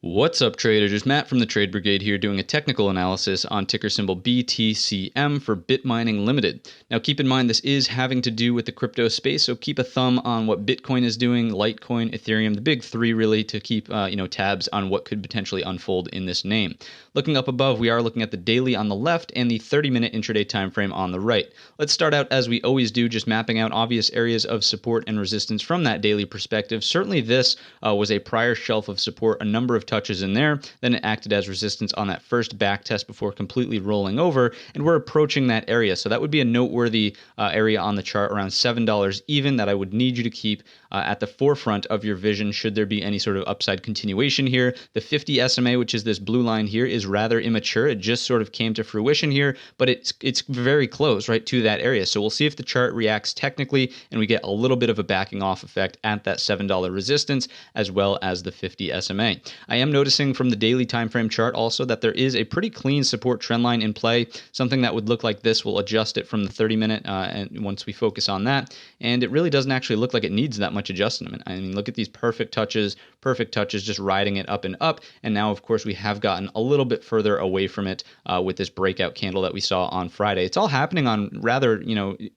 What's up, traders? It's Matt from the Trade Brigade here doing a technical analysis on ticker symbol BTCM for Bitmining Limited. Now, keep in mind this is having to do with the crypto space, so keep a thumb on what Bitcoin is doing, Litecoin, Ethereum, the big three really, to keep tabs on what could potentially unfold in this name. Looking up above, we are looking at the daily on the left and the 30-minute intraday time frame on the right. Let's start out as we always do, just mapping out obvious areas of support and resistance from that daily perspective. Certainly this was a prior shelf of support, a number of touches in there, then it acted as resistance on that first back test before completely rolling over, and we're approaching that area. So that would be a noteworthy area on the chart around $7 even that I would need you to keep at the forefront of your vision should there be any sort of upside continuation here. The 50 SMA, which is this blue line here, is rather immature. It just sort of came to fruition here, but it's very close, right, to that area. So we'll see if the chart reacts technically and we get a little bit of a backing off effect at that $7 resistance as well as the 50 SMA. I am noticing from the daily time frame chart also that there is a pretty clean support trend line in play. Something that would look like this, will adjust it from the 30-minute and once we focus on that, and it really doesn't actually look like it needs that much adjustment. I mean, look at these perfect touches, just riding it up and up, and now of course we have gotten a little bit further away from it with this breakout candle that we saw on Friday. It's all happening on rather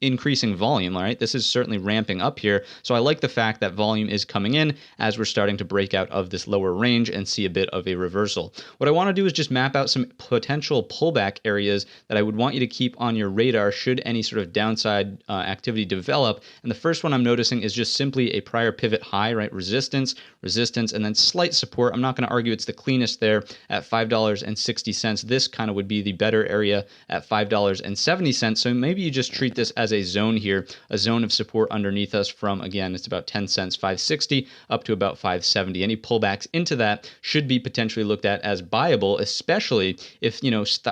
increasing volume. All right, this is certainly ramping up here, so I like the fact that volume is coming in as we're starting to break out of this lower range and see a bit of a reversal. What I want to do is just map out some potential pullback areas that I would want you to keep on your radar should any sort of downside activity develop. And the first one I'm noticing is just simply a prior pivot high, right? Resistance, and then slight support. I'm not going to argue it's the cleanest there at $5.60. This kind of would be the better area at $5.70. So maybe you just treat this as a zone here, a zone of support underneath us from, again, it's about 10 cents, 560 up to about 570. Any pullbacks into that should be potentially looked at as buyable, especially if,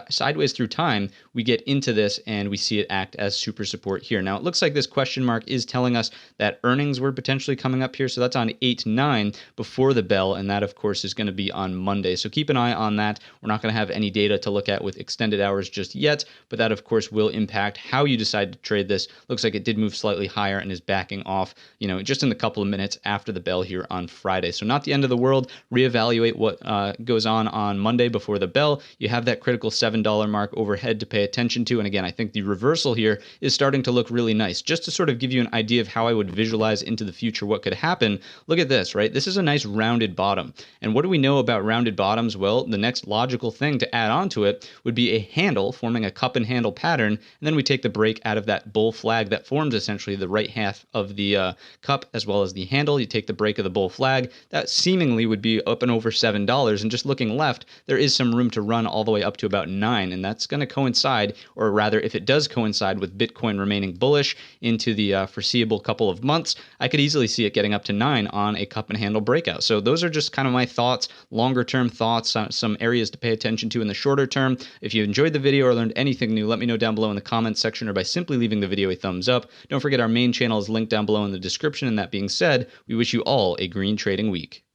sideways through time, we get into this and we see it act as super support here. Now, it looks like this question mark is telling us that earnings were potentially coming up here. So that's on 8-9 before the bell. And that, of course, is going to be on Monday. So keep an eye on that. We're not going to have any data to look at with extended hours just yet, but that, of course, will impact how you decide to trade this. Looks like it did move slightly higher and is backing off, just in a couple of minutes after the bell here on Friday. So not the end of the world. Reevaluate what goes on Monday before the bell. You have that critical $7 mark overhead to pay attention to. And again, I think the reversal here is starting to look really nice. Just to sort of give you an idea of how I would visualize into the future what could happen, look at this, right? This is a nice rounded bottom. And what do we know about rounded bottoms? Well, the next logical thing to add on to it would be a handle forming a cup and handle pattern. And then we take the break out of that bull flag that forms essentially the right half of the cup as well as the handle. You take the break of the bull flag. That seemingly would be up and over $7. And just looking left, there is some room to run all the way up to about 9. And that's going to coincide, or rather, if it does coincide with Bitcoin remaining bullish into the foreseeable couple of months, I could easily see it getting up to 9 on a cup and handle breakout. So those are just kind of my thoughts, longer term thoughts, some areas to pay attention to in the shorter term. If you enjoyed the video or learned anything new, let me know down below in the comments section or by simply leaving the video a thumbs up. Don't forget our main channel is linked down below in the description. And that being said, we wish you all a green trading week.